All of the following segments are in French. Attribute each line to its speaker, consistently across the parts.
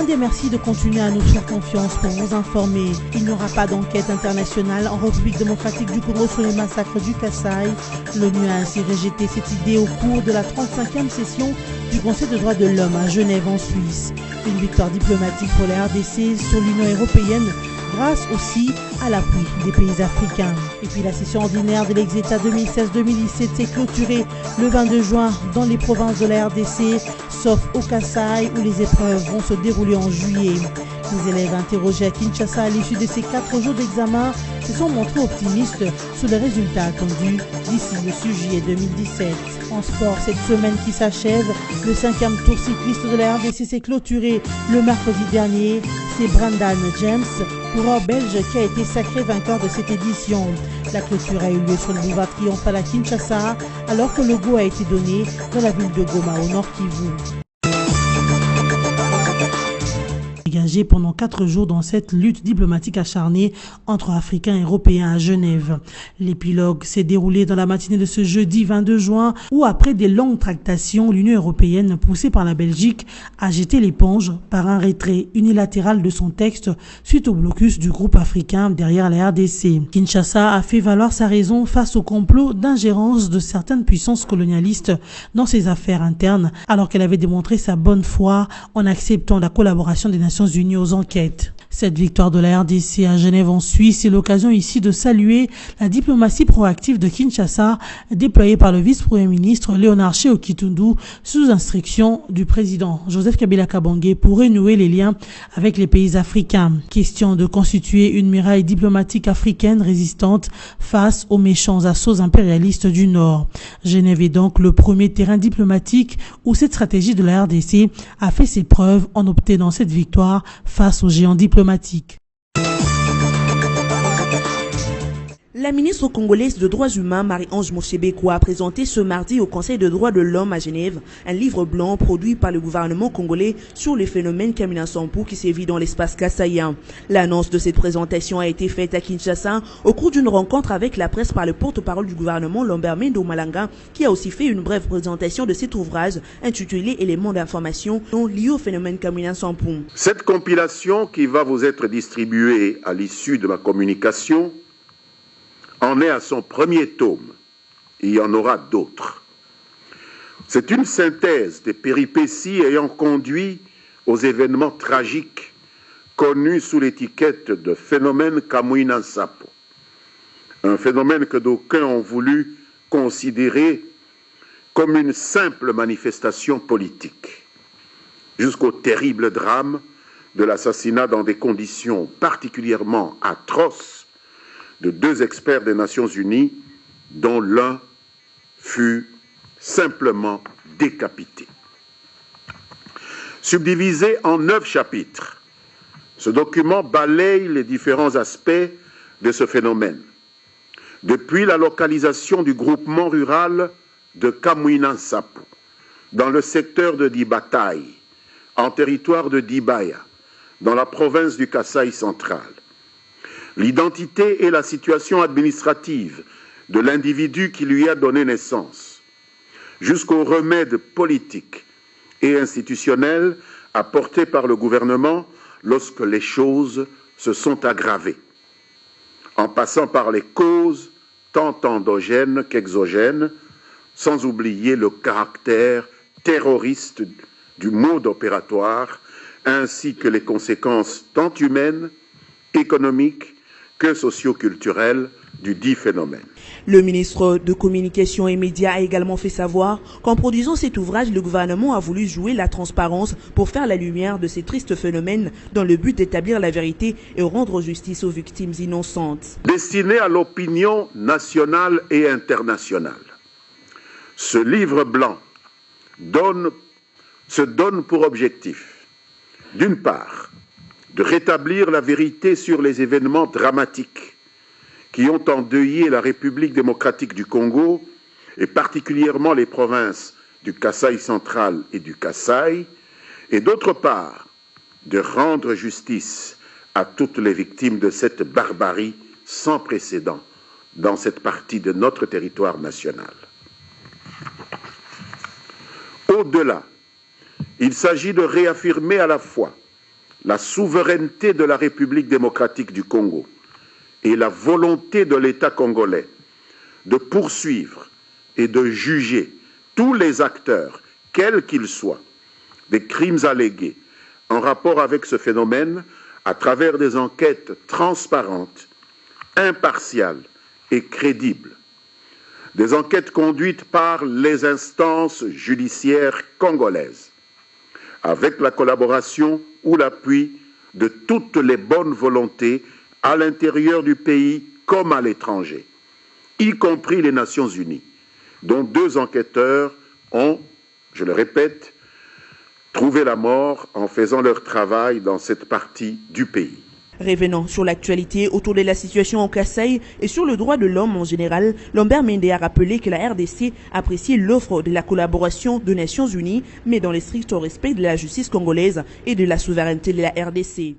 Speaker 1: Bande et merci de continuer à nous faire confiance pour vous informer. Il n'y aura pas d'enquête internationale en République démocratique du Congo sur les massacres du Kasaï. L'ONU a ainsi rejeté cette idée au cours de la 35e session du Conseil des droits de l'homme à Genève en Suisse. Une victoire diplomatique pour la RDC sur l'Union européenne grâce aussi à l'appui des pays africains. Et puis la session ordinaire de l'Exéta 2016-2017 s'est clôturée le 22 juin dans les provinces de la RDC, sauf au Kasaï où les épreuves vont se dérouler en juillet. Les élèves interrogés à Kinshasa à l'issue de ces 4 jours d'examen se sont montrés optimistes sur les résultats attendus d'ici le 6 juillet 2017. En sport, cette semaine qui s'achève, le 5e tour cycliste de la RDC s'est clôturé le mercredi dernier. C'est Brandon James, coureur belge, qui a été sacré vainqueur de cette édition. La clôture a eu lieu sur le boulevard triomphal à Kinshasa, alors que le go a été donné dans la ville de Goma au Nord Kivu. Engagé pendant 4 jours dans cette lutte diplomatique acharnée entre Africains et Européens à Genève. L'épilogue s'est déroulé dans la matinée de ce jeudi 22 juin où, après des longues tractations, l'Union européenne, poussée par la Belgique, a jeté l'éponge par un retrait unilatéral de son texte suite au blocus du groupe africain derrière la RDC. Kinshasa a fait valoir sa raison face au complot d'ingérence de certaines puissances colonialistes dans ses affaires internes, alors qu'elle avait démontré sa bonne foi en acceptant la collaboration des Nations Unies aux enquêtes. Cette victoire de la RDC à Genève en Suisse est l'occasion ici de saluer la diplomatie proactive de Kinshasa déployée par le vice-premier ministre Léonard Tchéo-Kitundu sous instruction du président Joseph Kabila Kabange pour renouer les liens avec les pays africains. Question de constituer une muraille diplomatique africaine résistante face aux méchants assauts impérialistes du Nord. Genève est donc le premier terrain diplomatique où cette stratégie de la RDC a fait ses preuves en obtenant cette victoire face aux géants diplomatiques.
Speaker 2: La ministre congolaise de droits humains, Marie-Ange Moshebeko, a présenté ce mardi au Conseil des droits de l'homme à Genève un livre blanc produit par le gouvernement congolais sur le phénomène Kamina Sampou qui sévit dans l'espace kassaïen. L'annonce de cette présentation a été faite à Kinshasa au cours d'une rencontre avec la presse par le porte-parole du gouvernement, Lambert Mendo Malanga, qui a aussi fait une brève présentation de cet ouvrage intitulé Éléments d'information liés au phénomène Kamina Sampou.
Speaker 3: Cette compilation qui va vous être distribuée à l'issue de ma communication en est à son premier tome. Il y en aura d'autres. C'est une synthèse des péripéties ayant conduit aux événements tragiques connus sous l'étiquette de phénomène Kamwina Nsapu. Un phénomène que d'aucuns ont voulu considérer comme une simple manifestation politique, jusqu'au terrible drame de l'assassinat dans des conditions particulièrement atroces de 2 experts des Nations Unies, dont l'un fut simplement décapité. Subdivisé en 9 chapitres, ce document balaye les différents aspects de ce phénomène, depuis la localisation du groupement rural de Kamwina Nsapu, dans le secteur de Dibatai, en territoire de Dibaya, dans la province du Kasaï central, l'identité et la situation administrative de l'individu qui lui a donné naissance, jusqu'aux remèdes politiques et institutionnels apportés par le gouvernement lorsque les choses se sont aggravées, en passant par les causes tant endogènes qu'exogènes, sans oublier le caractère terroriste du mode opératoire, ainsi que les conséquences tant humaines, économiques que socio-culturel du dit phénomène.
Speaker 2: Le ministre de Communication et Médias a également fait savoir qu'en produisant cet ouvrage, le gouvernement a voulu jouer la transparence pour faire la lumière de ces tristes phénomènes dans le but d'établir la vérité et rendre justice aux victimes innocentes.
Speaker 3: Destiné à l'opinion nationale et internationale, ce livre blanc se donne pour objectif, d'une part, de rétablir la vérité sur les événements dramatiques qui ont endeuillé la République démocratique du Congo et particulièrement les provinces du Kasaï central et du Kasaï, et d'autre part, de rendre justice à toutes les victimes de cette barbarie sans précédent dans cette partie de notre territoire national. Au-delà, il s'agit de réaffirmer à la fois la souveraineté de la République démocratique du Congo et la volonté de l'État congolais de poursuivre et de juger tous les acteurs, quels qu'ils soient, des crimes allégués en rapport avec ce phénomène à travers des enquêtes transparentes, impartiales et crédibles. Des enquêtes conduites par les instances judiciaires congolaises, avec la collaboration ou l'appui de toutes les bonnes volontés à l'intérieur du pays comme à l'étranger, y compris les Nations Unies, dont 2 enquêteurs ont, je le répète, trouvé la mort en faisant leur travail dans cette partie du pays.
Speaker 2: Revenant sur l'actualité autour de la situation au Kasaï et sur le droit de l'homme en général, Lambert Mende a rappelé que la RDC apprécie l'offre de la collaboration des Nations Unies, mais dans le strict respect de la justice congolaise et de la souveraineté de la RDC.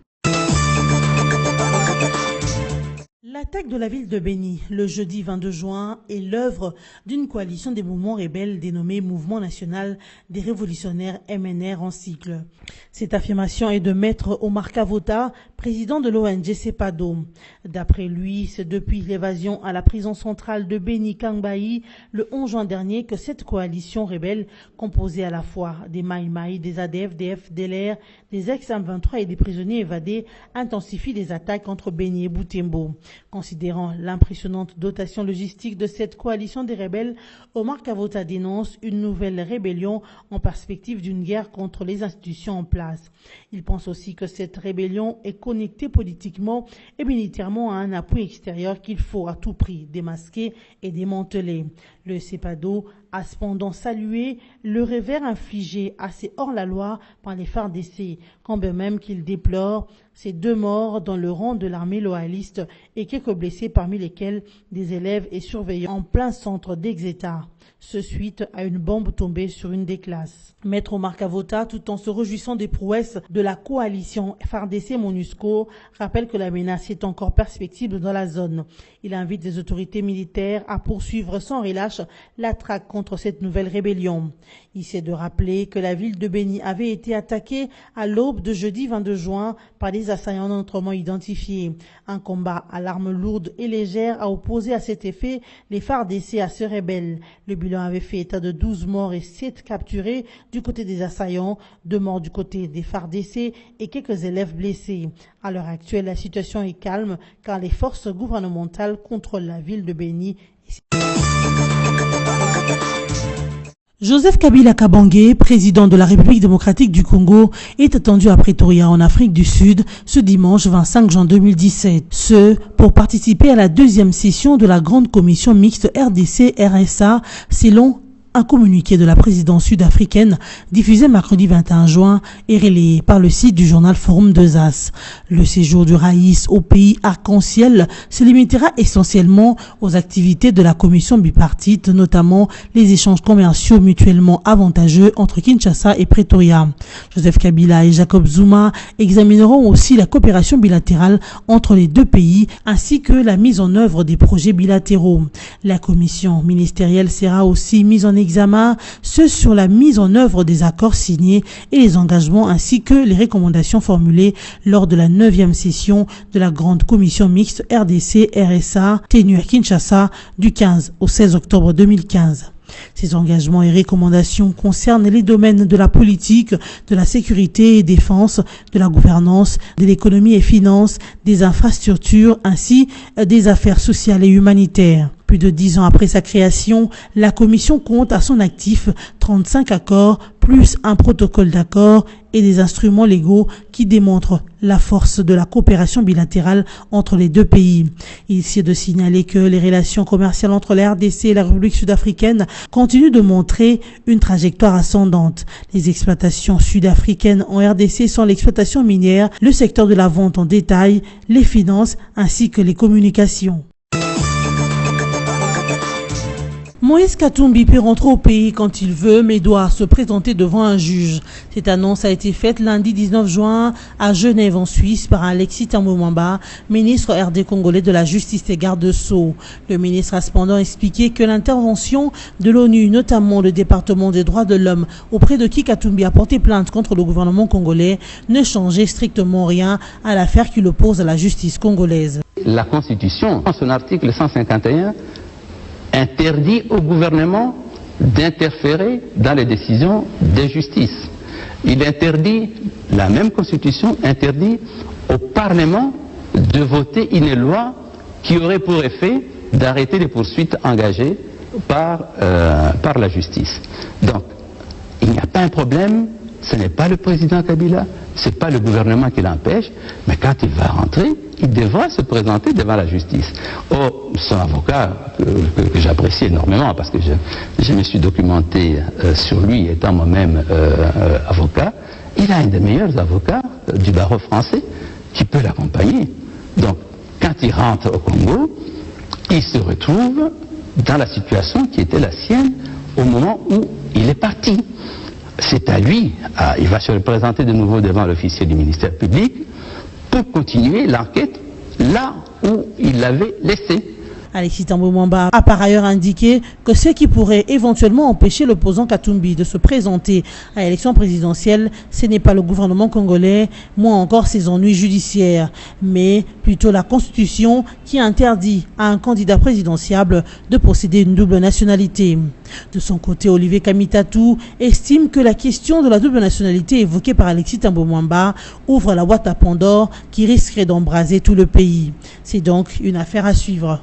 Speaker 1: L'attaque de la ville de Béni, le jeudi 22 juin, est l'œuvre d'une coalition des mouvements rebelles dénommée Mouvement national des révolutionnaires MNR en cycle. Cette affirmation est de Maître Omar Kavota, président de l'ONG CEPADO. D'après lui, c'est depuis l'évasion à la prison centrale de Béni Kangbaï le 11 juin dernier que cette coalition rebelle, composée à la fois des Maïmaï, des ADF, des FDLR, des ex-M23 et des prisonniers évadés, intensifie les attaques entre Béni et Butembo. Considérant l'impressionnante dotation logistique de cette coalition des rebelles, Omar Kavota dénonce une nouvelle rébellion en perspective d'une guerre contre les institutions en place. Il pense aussi que cette rébellion est connectée politiquement et militairement à un appui extérieur qu'il faut à tout prix démasquer et démanteler. Le CEPADO a cependant salué le revers infligé à ces hors-la-loi par les FARDC, quand bien même qu'il déplore ces 2 morts dans le rang de l'armée loyaliste et quelques blessés parmi lesquels des élèves et surveillants en plein centre d'Exeter, suite à une bombe tombée sur une des classes. Maître Omar Kavota, tout en se réjouissant des prouesses de la coalition FARDC-MONUSCO, rappelle que la menace est encore perspectible dans la zone. Il invite les autorités militaires à poursuivre sans relâche la traque contre cette nouvelle rébellion. Il s'est de rappeler que la ville de Béni avait été attaquée à l'aube de jeudi 22 juin par des assaillants non autrement identifiés. Un combat à l'arme lourde et légère a opposé à cet effet les FARDC à ce rebelles. Le bilan avait fait état de 12 morts et 7 capturés du côté des assaillants, 2 morts du côté des FARDC et quelques élèves blessés. À l'heure actuelle, la situation est calme car les forces gouvernementales contrôlent la ville de Béni. Joseph Kabila Kabange, président de la République démocratique du Congo, est attendu à Pretoria en Afrique du Sud ce dimanche 25 juin 2017. Ce pour participer à la 2e session de la grande commission mixte RDC-RSA selon un communiqué de la présidence sud-africaine diffusé mercredi 21 juin et relayé par le site du journal Forum 2As. Le séjour du Raïs au pays arc-en-ciel se limitera essentiellement aux activités de la commission bipartite, notamment les échanges commerciaux mutuellement avantageux entre Kinshasa et Pretoria. Joseph Kabila et Jacob Zuma examineront aussi la coopération bilatérale entre les 2 pays ainsi que la mise en œuvre des projets bilatéraux. La commission ministérielle sera aussi mise en examen, ce sur la mise en œuvre des accords signés et les engagements ainsi que les recommandations formulées lors de la 9e session de la grande commission mixte RDC-RSA tenue à Kinshasa du 15 au 16 octobre 2015. Ces engagements et recommandations concernent les domaines de la politique, de la sécurité et défense, de la gouvernance, de l'économie et finances, des infrastructures ainsi des affaires sociales et humanitaires. Plus de 10 ans après sa création, la commission compte à son actif 35 accords, plus un protocole d'accord et des instruments légaux qui démontrent la force de la coopération bilatérale entre les 2 pays. Il est de signaler que les relations commerciales entre la RDC et la République sud-africaine continuent de montrer une trajectoire ascendante. Les exploitations sud-africaines en RDC sont l'exploitation minière, le secteur de la vente en détail, les finances ainsi que les communications. Moïse Katumbi peut rentrer au pays quand il veut, mais doit se présenter devant un juge. Cette annonce a été faite lundi 19 juin à Genève, en Suisse, par Alexis Thambwe Mwamba, ministre RD congolais de la Justice et garde-sceaux. Le ministre a cependant expliqué que l'intervention de l'ONU, notamment le département des droits de l'homme, auprès de qui Katumbi a porté plainte contre le gouvernement congolais, ne changeait strictement rien à l'affaire qui l'oppose à la justice congolaise.
Speaker 4: La Constitution, en son article 151, interdit au gouvernement d'interférer dans les décisions de justice. Il interdit, la même Constitution interdit au Parlement de voter une loi qui aurait pour effet d'arrêter les poursuites engagées par la justice. Donc, il n'y a pas un problème, ce n'est pas le président Kabila, ce n'est pas le gouvernement qui l'empêche, mais quand il va rentrer, il devra se présenter devant la justice. Or, son avocat, que j'apprécie énormément parce que je me suis documenté sur lui étant moi-même avocat, il a un des meilleurs avocats du barreau français qui peut l'accompagner. Donc, quand il rentre au Congo, il se retrouve dans la situation qui était la sienne au moment où il est parti. C'est à lui, il va se représenter de nouveau devant l'officier du ministère public pour continuer l'enquête là où il l'avait laissé.
Speaker 1: Alexis Thambwe Mwamba a par ailleurs indiqué que ce qui pourrait éventuellement empêcher l'opposant Katumbi de se présenter à l'élection présidentielle, ce n'est pas le gouvernement congolais, moins encore ses ennuis judiciaires, mais plutôt la Constitution qui interdit à un candidat présidentiable de posséder une double nationalité. De son côté, Olivier Kamitatou estime que la question de la double nationalité évoquée par Alexis Thambwe Mwamba ouvre la boîte à Pandore qui risquerait d'embraser tout le pays. C'est donc une affaire à suivre.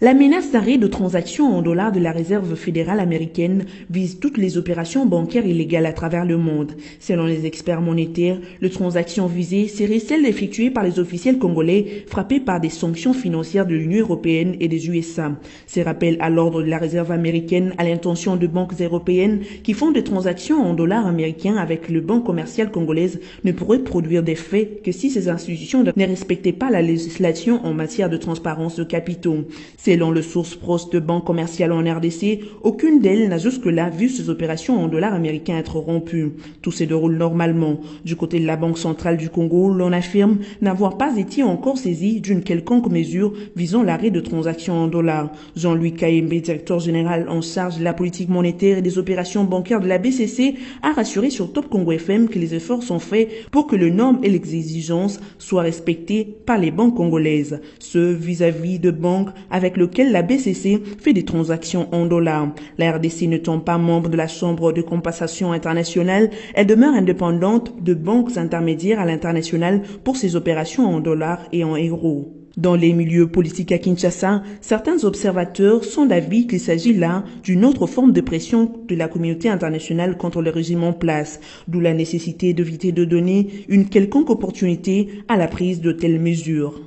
Speaker 2: La menace d'arrêt de transactions en dollars de la Réserve fédérale américaine vise toutes les opérations bancaires illégales à travers le monde. Selon les experts monétaires, les transactions visées seraient celles effectuées par les officiels congolais frappés par des sanctions financières de l'Union européenne et des USA. Ces rappels à l'ordre de la Réserve américaine à l'intention de banques européennes qui font des transactions en dollars américains avec le banque commerciale congolaise ne pourraient produire des faits que si ces institutions ne respectaient pas la législation en matière de transparence de capitaux. Selon le source proche de banques commerciales en RDC, aucune d'elles n'a jusque-là vu ses opérations en dollars américains être rompues. Tout se déroule normalement. Du côté de la Banque centrale du Congo, l'on affirme n'avoir pas été encore saisi d'une quelconque mesure visant l'arrêt de transactions en dollars. Jean-Louis Kayembe, directeur général en charge de la politique monétaire et des opérations bancaires de la BCC, a rassuré sur Top Congo FM que les efforts sont faits pour que les normes et les exigences soient respectées par les banques congolaises. Ce vis-à-vis de banques avec lequel la BCC fait des transactions en dollars. La RDC n'étant pas membre de la Chambre de compensation internationale, elle demeure indépendante de banques intermédiaires à l'international pour ses opérations en dollars et en euros. Dans les milieux politiques à Kinshasa, certains observateurs sont d'avis qu'il s'agit là d'une autre forme de pression de la communauté internationale contre le régime en place, d'où la nécessité d'éviter de donner une quelconque opportunité à la prise de telles mesures.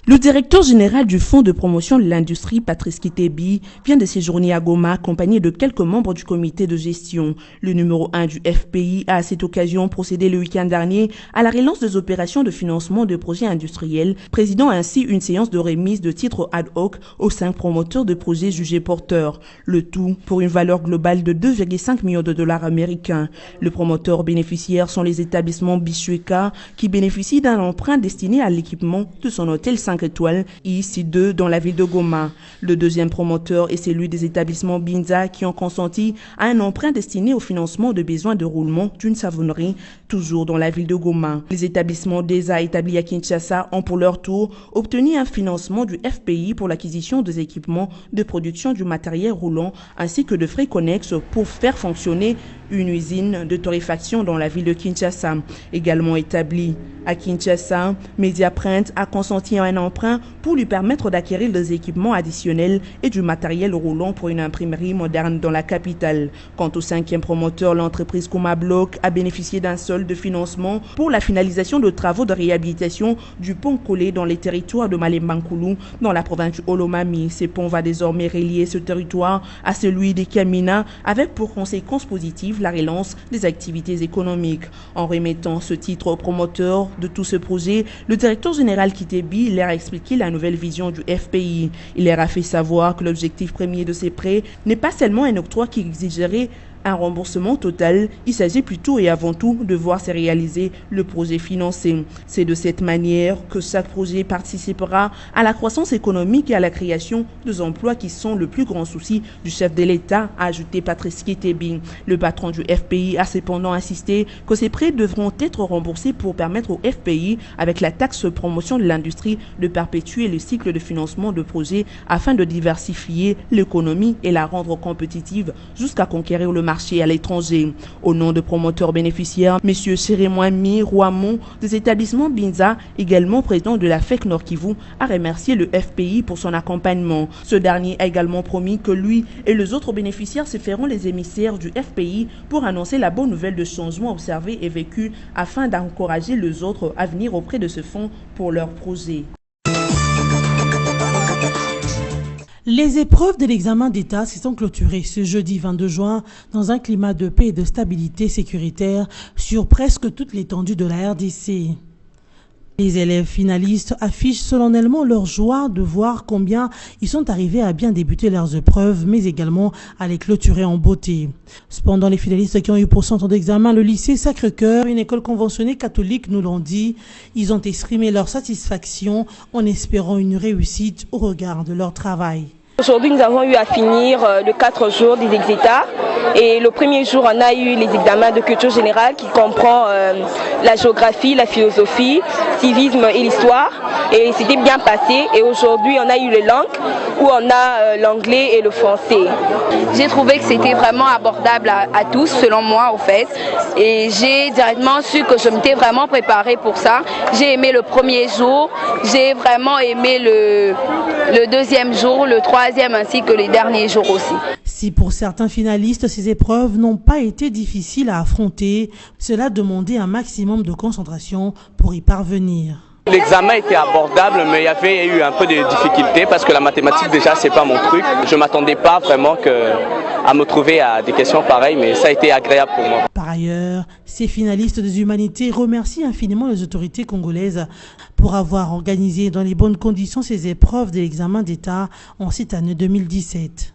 Speaker 2: Le directeur général du Fonds de promotion de l'industrie, Patrice Kitebi, vient de séjourner à Goma accompagné de quelques membres du comité de gestion. Le numéro 1 du FPI a à cette occasion procédé le week-end dernier à la relance des opérations de financement de projets industriels, présidant ainsi une séance de remise de titres ad hoc aux 5 promoteurs de projets jugés porteurs. Le tout pour une valeur globale de 2,5 millions de dollars américains. Les promoteurs bénéficiaires sont les établissements Bichueka qui bénéficient d'un emprunt destiné à l'équipement de son hôtel 5 étoiles IC2 dans la ville de Goma. Le deuxième promoteur est celui des établissements Binza qui ont consenti à un emprunt destiné au financement de besoins de roulement d'une savonnerie toujours dans la ville de Goma. Les établissements DESA établis à Kinshasa ont pour leur tour obtenu un financement du FPI pour l'acquisition des équipements de production du matériel roulant ainsi que de frais connexes pour faire fonctionner une usine de torréfaction dans la ville de Kinshasa. Également établie à Kinshasa, Mediaprint a consenti à un emprunt pour lui permettre d'acquérir des équipements additionnels et du matériel roulant pour une imprimerie moderne dans la capitale. Quant au 5e promoteur, l'entreprise Kuma Block a bénéficié d'un solde de financement pour la finalisation de travaux de réhabilitation du pont collé dans les territoires de Malembankoulou dans la province du Olomami. Ce pont va désormais relier ce territoire à celui des Kamina avec pour conséquence positive la relance des activités économiques. En remettant ce titre au promoteur de tout ce projet, le directeur général Kitebi leur a expliqué la nouvelle vision du FPI. Il leur a fait savoir que l'objectif premier de ces prêts n'est pas seulement un octroi qui exigerait un remboursement total, il s'agit plutôt et avant tout de voir se réaliser le projet financé. C'est de cette manière que chaque projet participera à la croissance économique et à la création des emplois qui sont le plus grand souci du chef de l'État, a ajouté Patrice Kitebi. Le patron du FPI a cependant insisté que ces prêts devront être remboursés pour permettre au FPI, avec la taxe promotion de l'industrie, de perpétuer le cycle de financement de projets afin de diversifier l'économie et la rendre compétitive jusqu'à conquérir le marché à l'étranger. Au nom de promoteurs bénéficiaires, M. Chérémoimi Rouamon des établissements Binza, également président de la FEC Nord Kivu, a remercié le FPI pour son accompagnement. Ce dernier a également promis que lui et les autres bénéficiaires se feront les émissaires du FPI pour annoncer la bonne nouvelle de changements observés et vécus afin d'encourager les autres à venir auprès de ce fonds pour leurs projets.
Speaker 1: Les épreuves de l'examen d'État se sont clôturées ce jeudi 22 juin dans un climat de paix et de stabilité sécuritaire sur presque toute l'étendue de la RDC. Les élèves finalistes affichent solennellement leur joie de voir combien ils sont arrivés à bien débuter leurs épreuves, mais également à les clôturer en beauté. Cependant, les finalistes qui ont eu pour centre d'examen le lycée Sacré-Cœur, une école conventionnée catholique, nous l'ont dit, ils ont exprimé leur satisfaction en espérant une réussite au regard de leur travail.
Speaker 5: Aujourd'hui, nous avons eu à finir le 4 jours des exétats. Et le premier jour, on a eu les examens de culture générale qui comprend la géographie, la philosophie, civisme et l'histoire. Et c'était bien passé. Et aujourd'hui, on a eu les langues où on a l'anglais et le français.
Speaker 6: J'ai trouvé que c'était vraiment abordable à tous, selon moi, au fait. Et j'ai directement su que je m'étais vraiment préparée pour ça. J'ai aimé le premier jour, j'ai vraiment aimé le deuxième jour, le troisième ainsi que les derniers jours aussi.
Speaker 1: Si pour certains finalistes, ces épreuves n'ont pas été difficiles à affronter, cela demandait un maximum de concentration pour y parvenir.
Speaker 7: L'examen était abordable, mais il y avait eu un peu de difficultés parce que la mathématique déjà c'est pas mon truc. Je m'attendais pas vraiment à me trouver à des questions pareilles, mais ça a été agréable pour moi.
Speaker 1: Par ailleurs, ces finalistes des humanités remercient infiniment les autorités congolaises pour avoir organisé dans les bonnes conditions ces épreuves de l'examen d'État en cette année 2017.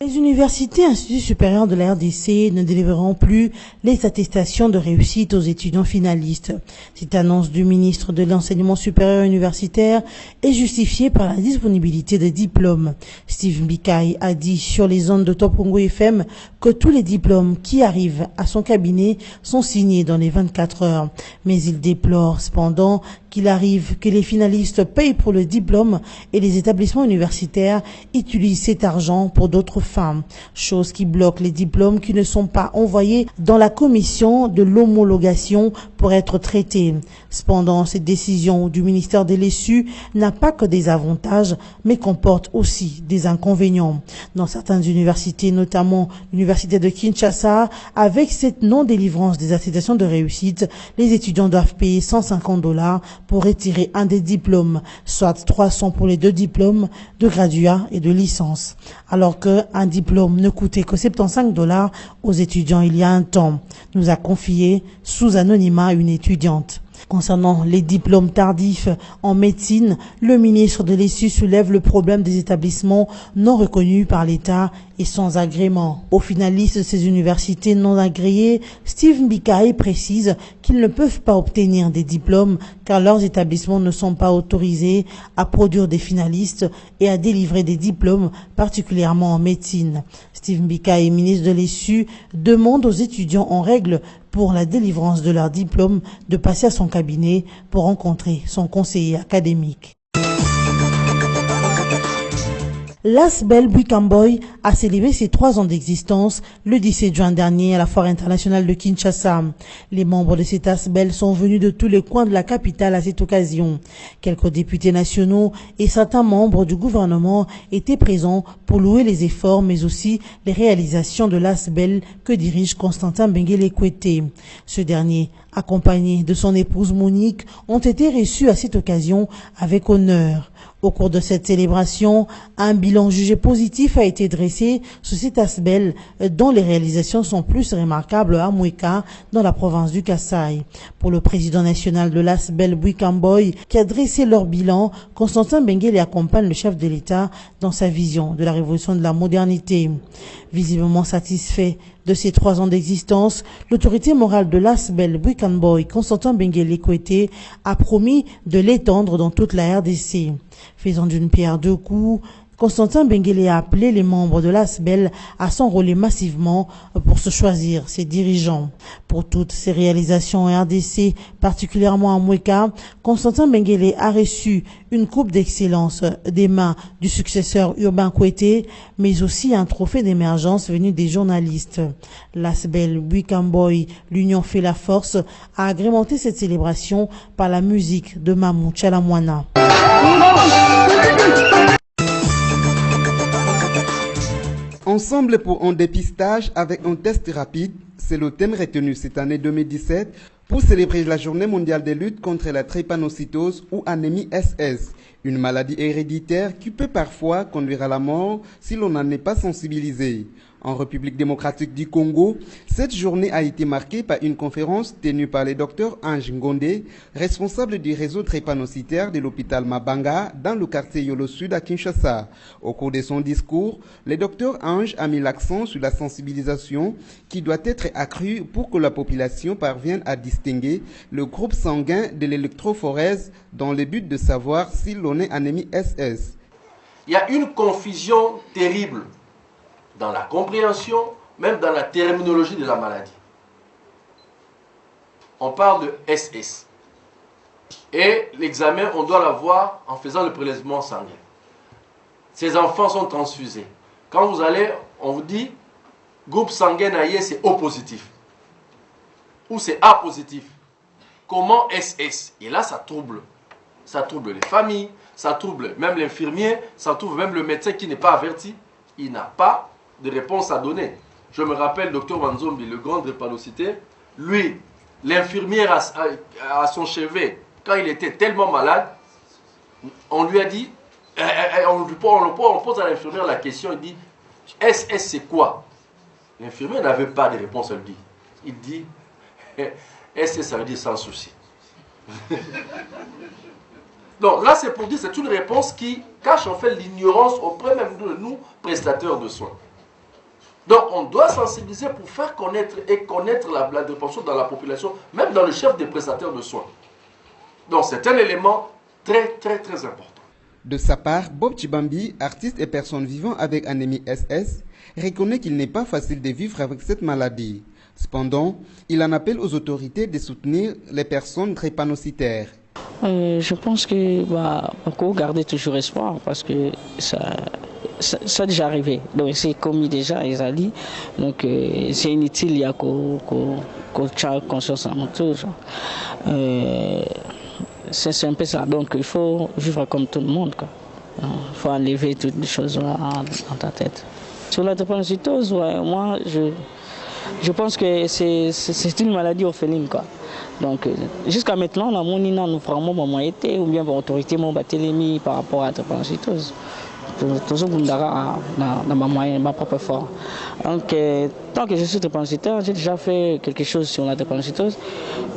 Speaker 1: Les universités et instituts supérieurs de la RDC ne délivreront plus les attestations de réussite aux étudiants finalistes. Cette annonce du ministre de l'Enseignement supérieur universitaire est justifiée par la disponibilité des diplômes. Steve Mbikai a dit sur les ondes de Top Congo FM que tous les diplômes qui arrivent à son cabinet sont signés dans les 24 heures. Mais il déplore cependant qu'il arrive que les finalistes payent pour le diplôme et les établissements universitaires utilisent cet argent pour d'autres fins, chose qui bloque les diplômes qui ne sont pas envoyés dans la commission de l'homologation pour être traités. Cependant, cette décision du ministère de l'ESU n'a pas que des avantages, mais comporte aussi des inconvénients. Dans certaines universités, notamment l'université de Kinshasa, avec cette non-délivrance des attestations de réussite, les étudiants doivent payer $150 pour retirer un des diplômes, soit 300 pour les 2 diplômes de graduat et de licence, alors qu'un diplôme ne coûtait que $75 aux étudiants il y a un temps, nous a confié sous anonymat une étudiante. Concernant les diplômes tardifs en médecine, le ministre de l'ESU soulève le problème des établissements non reconnus par l'État et sans agrément. Aux finalistes de ces universités non agréées, Steve Mbikai précise qu'ils ne peuvent pas obtenir des diplômes car leurs établissements ne sont pas autorisés à produire des finalistes et à délivrer des diplômes, particulièrement en médecine. Steve Mbikai, ministre de l'ESU, demande aux étudiants en règle pour la délivrance de leur diplôme de passer à son cabinet pour rencontrer son conseiller académique. L'Asbel Buikamboy a célébré ses 3 ans d'existence le 17 juin dernier à la Foire internationale de Kinshasa. Les membres de cet ASBEL sont venus de tous les coins de la capitale à cette occasion. Quelques députés nationaux et certains membres du gouvernement étaient présents pour louer les efforts mais aussi les réalisations de l'ASBEL que dirige Constantin Benguele Kwete. Ce dernier, accompagné de son épouse Monique, ont été reçus à cette occasion avec honneur. Au cours de cette célébration, un bilan jugé positif a été dressé sur cet ASBEL dont les réalisations sont plus remarquables à Mouika, dans la province du Kasaï. Pour le président national de l'ASBEL, Bouikamboy, qui a dressé leur bilan, Constantin Benguele accompagne le chef de l'État dans sa vision de la révolution de la modernité. Visiblement satisfait de ces 3 ans d'existence, l'autorité morale de l'ASBEL, Bouikamboy, Constantin Benguele Kwete, a promis de l'étendre dans toute la RDC. Faisant d'une pierre 2 coups, Constantin Benguele a appelé les membres de l'ASBEL à s'enrôler massivement pour se choisir ses dirigeants. Pour toutes ces réalisations en RDC, particulièrement à Mouika, Constantin Benguele a reçu une coupe d'excellence des mains du successeur Urbain Kwete, mais aussi un trophée d'émergence venu des journalistes. L'ASBEL, Bouikamboy, l'Union fait la force, a agrémenté cette célébration par la musique de Mamou Tchalamwana.
Speaker 8: Ensemble pour un dépistage avec un test rapide, c'est le thème retenu cette année 2017 pour célébrer la journée mondiale de lutte contre la drépanocytose ou anémie SS, une maladie héréditaire qui peut parfois conduire à la mort si l'on n'en est pas sensibilisé. En République démocratique du Congo, cette journée a été marquée par une conférence tenue par le docteur Ange Ngonde, responsable du réseau drépanocytaire de l'hôpital Mabanga dans le quartier Yolo Sud à Kinshasa. Au cours de son discours, le docteur Ange a mis l'accent sur la sensibilisation qui doit être accrue pour que la population parvienne à distinguer le groupe sanguin de l'électrophorèse dans le but de savoir si l'on est anémie SS.
Speaker 9: Il y a une confusion terrible dans la compréhension, même dans la terminologie de la maladie. On parle de SS. Et l'examen, on doit l'avoir en faisant le prélèvement sanguin. Ces enfants sont transfusés. Quand vous allez, on vous dit, groupe sanguin naïe, c'est O positif. Ou c'est A positif. Comment SS? Et là, ça trouble. Ça trouble les familles, ça trouble même l'infirmier, ça trouble même le médecin qui n'est pas averti. Il n'a pas de réponse à donner. Je me rappelle Dr Wanzombi, le grand drépanocytaire, lui, l'infirmière à son chevet, quand il était tellement malade, on lui a dit, on pose à l'infirmière la question, il dit, SS c'est quoi? L'infirmière n'avait pas de réponse, elle dit. Il dit, SS ça veut dire sans souci. Donc là c'est pour dire, c'est une réponse qui cache en fait l'ignorance auprès même de nous, prestateurs de soins. Donc on doit sensibiliser pour faire connaître la drépanocytose dans la population, même dans le chef des prestataires de soins. Donc c'est un élément très important.
Speaker 8: De sa part, Bob Chibambi, artiste et personne vivant avec anémie SS, reconnaît qu'il n'est pas facile de vivre avec cette maladie. Cependant, il en appelle aux autorités de soutenir les personnes drépanocytaires.
Speaker 10: Je pense que faut garder toujours espoir parce que ça a déjà arrivé. Donc c'est commis déjà, ils ont dit. Donc c'est inutile, il y a qu'on tient conscience en tout. C'est un peu ça. Donc il faut vivre comme tout le monde. Il faut enlever toutes les choses dans ta tête. Sur la drépanocytose, moi je pense que c'est une maladie orpheline, quoi. Donc jusqu'à maintenant, la monina nous vraiment été ou bien l'autorité m'a battu par rapport à la drépanocytose. Toujours dans ma propre forme. Donc, tant que je suis drépanocytaire, j'ai déjà fait quelque chose sur la drépanocytose.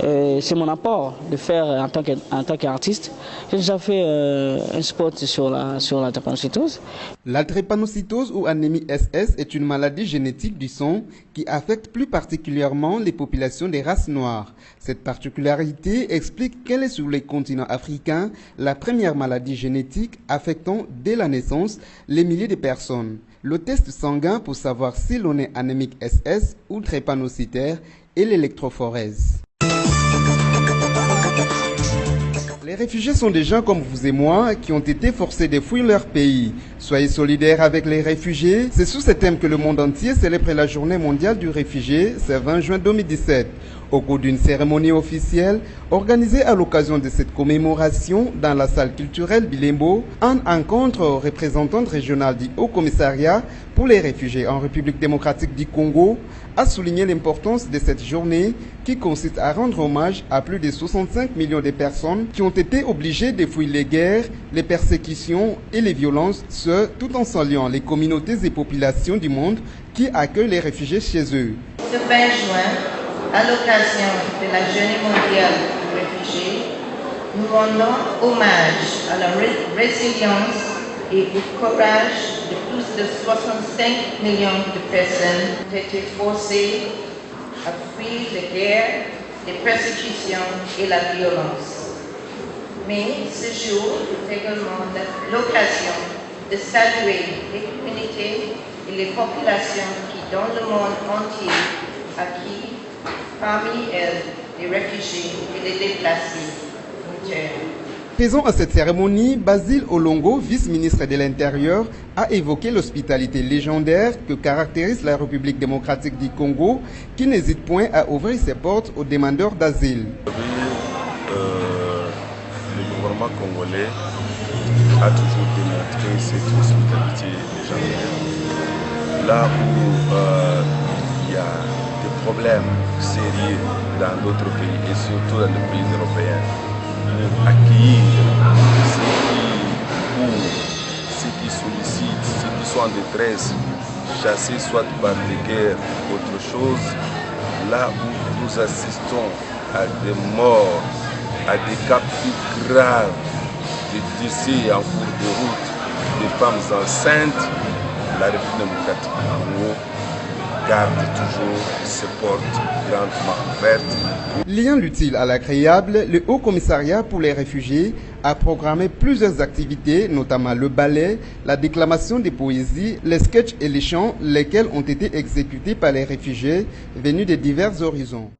Speaker 10: C'est mon apport de faire en tant qu'artiste. J'ai déjà fait un spot sur la drépanocytose.
Speaker 8: La drépanocytose ou anémie SS est une maladie génétique du sang qui affecte plus particulièrement les populations des races noires. Cette particularité explique qu'elle est sur les continents africains la première maladie génétique affectant dès la naissance les milliers de personnes. Le test sanguin pour savoir si l'on est anémique SS ou drépanocytaire est l'électrophorèse. Les réfugiés sont des gens comme vous et moi qui ont été forcés de fuir leur pays. Soyez solidaires avec les réfugiés. C'est sous ce thème que le monde entier célèbre la journée mondiale du réfugié, ce 20 juin 2017. Au cours d'une cérémonie officielle organisée à l'occasion de cette commémoration dans la salle culturelle Bilembo, un rencontre représentante régionale du Haut Commissariat pour les réfugiés en République démocratique du Congo a souligné l'importance de cette journée qui consiste à rendre hommage à plus de 65 millions de personnes qui ont été obligées de fuir les guerres, les persécutions et les violences, ce tout en saluant les communautés et populations du monde qui accueillent les réfugiés chez eux.
Speaker 11: Ce 20 juin, à l'occasion de la Journée mondiale du réfugié, nous rendons hommage à la résilience et au courage de plus de 65 millions de personnes qui ont été forcées à fuir les guerres, les persécutions et la violence. Mais ce jour est également l'occasion de saluer les communautés et les populations qui, dans le monde entier, accueillent parmi elles les réfugiés et les déplacés internes.
Speaker 8: Présent à cette cérémonie, Basile Olongo, vice-ministre de l'Intérieur, a évoqué l'hospitalité légendaire que caractérise la République démocratique du Congo, qui n'hésite point à ouvrir ses portes aux demandeurs d'asile.
Speaker 12: Le gouvernement congolais a toujours démontré cette hospitalité légendaire. Là où il y a des problèmes sérieux dans d'autres pays et surtout dans les pays européens, pour accueillir ceux qui sollicitent, ceux qui sont en détresse, chassés soit par des guerres ou autre chose, là où nous assistons à des morts, à des cas plus graves, des décès en cours de route, des femmes enceintes, la République démocratique du Congo garde toujours ses portes grandement ouvertes.
Speaker 8: Liant l'utile à l'agréable, le Haut Commissariat pour les réfugiés a programmé plusieurs activités, notamment le ballet, la déclamation des poésies, les sketchs et les chants, lesquels ont été exécutés par les réfugiés venus de divers horizons.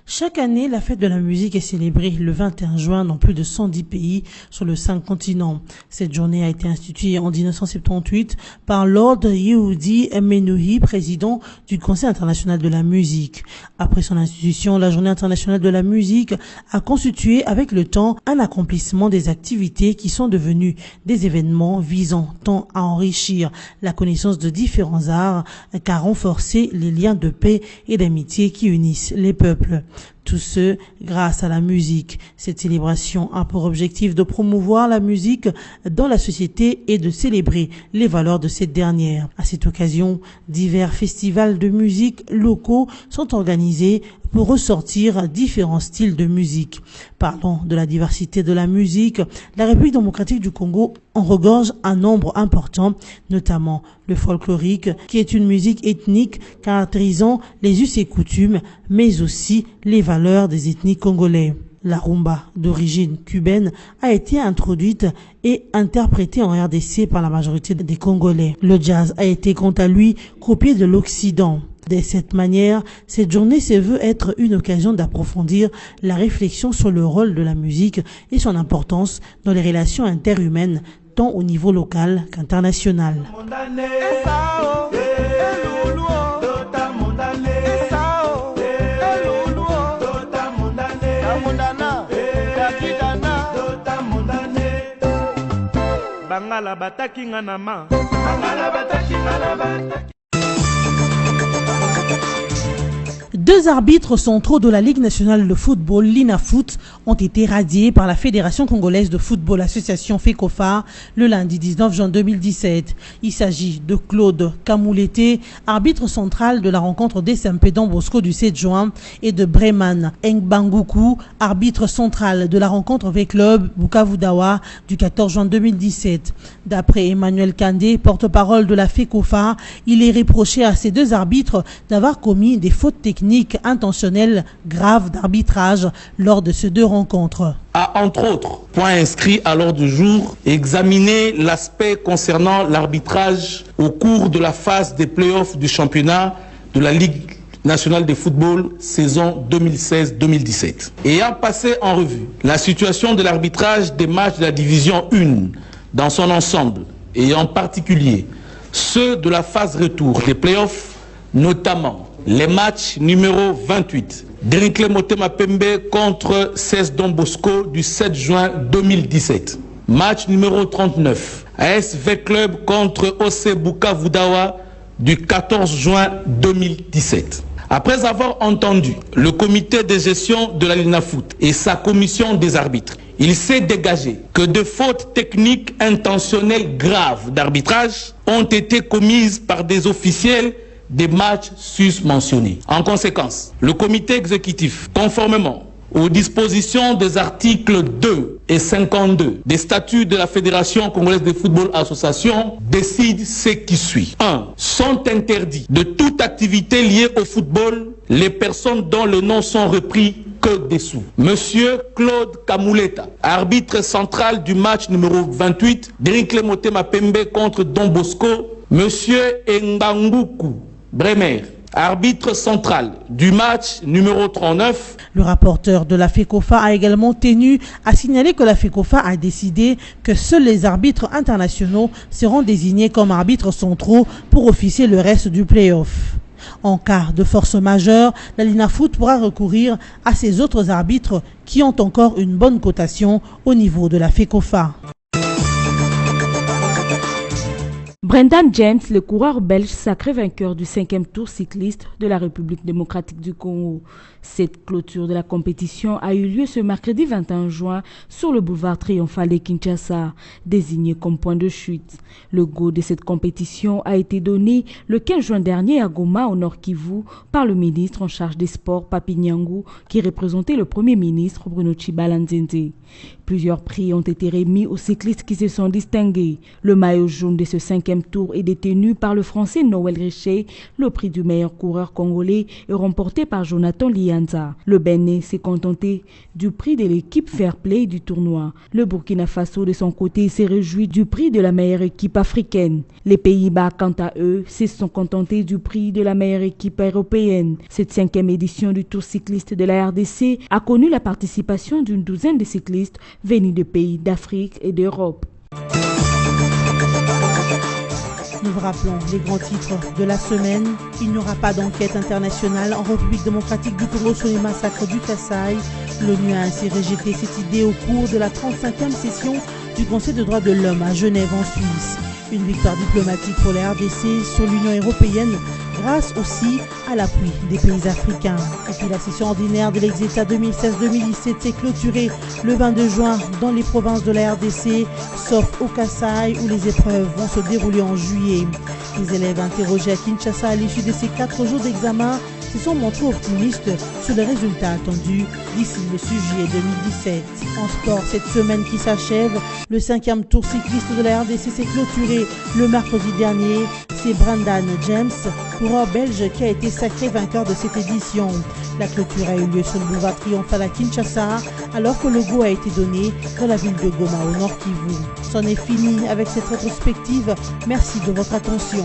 Speaker 1: Chaque année, la fête de la musique est célébrée le 21 juin dans plus de 110 pays sur le 5 continents. Cette journée a été instituée en 1978 par Lord Yehudi Menuhi, président du Conseil international de la musique. Après son institution, la Journée internationale de la musique a constitué avec le temps un accomplissement des activités qui sont devenues des événements visant tant à enrichir la connaissance de différents arts qu'à renforcer les liens de paix et d'amitié qui unissent les peuples. Tout ce grâce à la musique. Cette célébration a pour objectif de promouvoir la musique dans la société et de célébrer les valeurs de cette dernière. À cette occasion, divers festivals de musique locaux sont organisés pour ressortir différents styles de musique. Parlant de la diversité de la musique, la République démocratique du Congo en regorge un nombre important, notamment le folklorique, qui est une musique ethnique caractérisant les us et coutumes, mais aussi les valeurs des ethnies congolais. La rumba, d'origine cubaine, a été introduite et interprétée en RDC par la majorité des Congolais. Le jazz a été quant à lui copié de l'Occident. De cette manière, cette journée se veut être une occasion d'approfondir la réflexion sur le rôle de la musique et son importance dans les relations interhumaines, tant au niveau local qu'international.
Speaker 13: Bangala bataki nganama, bangala bataki nganama.
Speaker 1: Deux arbitres centraux de la Ligue nationale de football, l'INAFOOT, ont été radiés par la Fédération congolaise de football association FECOFA le lundi 19 juin 2017. Il s'agit de Claude Kamoulete, arbitre central de la rencontre des SMP Don Bosco du 7 juin, et de Breman Ngbanguku, arbitre central de la rencontre avec club Bukavu Dawa du 14 juin 2017. D'après Emmanuel Kandé, porte-parole de la FECOFA, il est reproché à ces deux arbitres d'avoir commis des fautes techniques techniques intentionnelles graves d'arbitrage lors de ces deux rencontres.
Speaker 14: A entre autres points inscrits à l'ordre du jour, examiner l'aspect concernant l'arbitrage au cours de la phase des playoffs du championnat de la Ligue nationale de football saison 2016-2017. Ayant passé en revue la situation de l'arbitrage des matchs de la division 1 dans son ensemble, et en particulier ceux de la phase retour des playoffs, notamment les matchs numéro 28, Drinkle Motema Pembe contre 16 Don Bosco du 7 juin 2017. Match numéro 39, ASV Club contre OC Bukavu-Dawa du 14 juin 2017. Après avoir entendu le comité de gestion de la LINAFOOT et sa commission des arbitres, il s'est dégagé que de fautes techniques intentionnelles graves d'arbitrage ont été commises par des officiels des matchs susmentionnés. En conséquence, le comité exécutif, conformément aux dispositions des articles 2 et 52 des statuts de la Fédération congolaise de football association, décide ce qui suit. 1. Sont interdits de toute activité liée au football les personnes dont les noms sont repris que dessous. Monsieur Claude Kamuleta, arbitre central du match numéro 28, Drinkle Motema Pembe contre Don Bosco. Monsieur Enganguku Bremer, arbitre central du match numéro 39.
Speaker 1: Le rapporteur de la FECOFA a également tenu à signaler que la FECOFA a décidé que seuls les arbitres internationaux seront désignés comme arbitres centraux pour officier le reste du play-off. En cas de force majeure, la LINAFOOT pourra recourir à ces autres arbitres qui ont encore une bonne cotation au niveau de la FECOFA.
Speaker 15: Brendan James, le coureur belge sacré vainqueur du 5e tour cycliste de la République démocratique du Congo. Cette clôture de la compétition a eu lieu ce mercredi 21 juin sur le boulevard triomphal de Kinshasa, désigné comme point de chute. Le go de cette compétition a été donné le 15 juin dernier à Goma, au Nord Kivu, par le ministre en charge des sports, Papi Nyangu, qui représentait le Premier ministre Bruno Tshibala-Nzende. Plusieurs prix ont été remis aux cyclistes qui se sont distingués. Le maillot jaune de ce 5e tour est détenu par le Français Noël Richer. Le prix du meilleur coureur congolais est remporté par Jonathan Lianza. Le Bénin s'est contenté du prix de l'équipe Fair Play du tournoi. Le Burkina Faso, de son côté, s'est réjoui du prix de la meilleure équipe africaine. Les Pays-Bas, quant à eux, se sont contentés du prix de la meilleure équipe européenne. Cette 5e édition du Tour cycliste de la RDC a connu la participation d'une douzaine de cyclistes venus de pays d'Afrique et d'Europe.
Speaker 1: Nous vous rappelons les grands titres de la semaine. Il n'y aura pas d'enquête internationale en République démocratique du Congo sur les massacres du Kasaï. L'ONU a ainsi rejeté cette idée au cours de la 35e session du Conseil des droits de l'homme à Genève en Suisse. Une victoire diplomatique pour la RDC sur l'Union européenne grâce aussi à l'appui des pays africains. Et puis la session ordinaire de l'Exéta 2016-2017 s'est clôturée le 22 juin dans les provinces de la RDC, sauf au Kasaï où les épreuves vont se dérouler en juillet. Les élèves interrogés à Kinshasa à l'issue de ces 4 jours d'examen se sont montrés optimistes sur les résultats attendus d'ici le 6 juillet 2017. En sport, cette semaine qui s'achève, le 5e tour cycliste de la RDC s'est clôturé le mercredi dernier. C'est Brendan James, coureur belge, qui a été sacré vainqueur de cette édition. La clôture a eu lieu sur le boulevard triomphal à Kinshasa, alors que le go a été donné dans la ville de Goma au Nord Kivu. C'en est fini avec cette rétrospective. Merci de votre attention.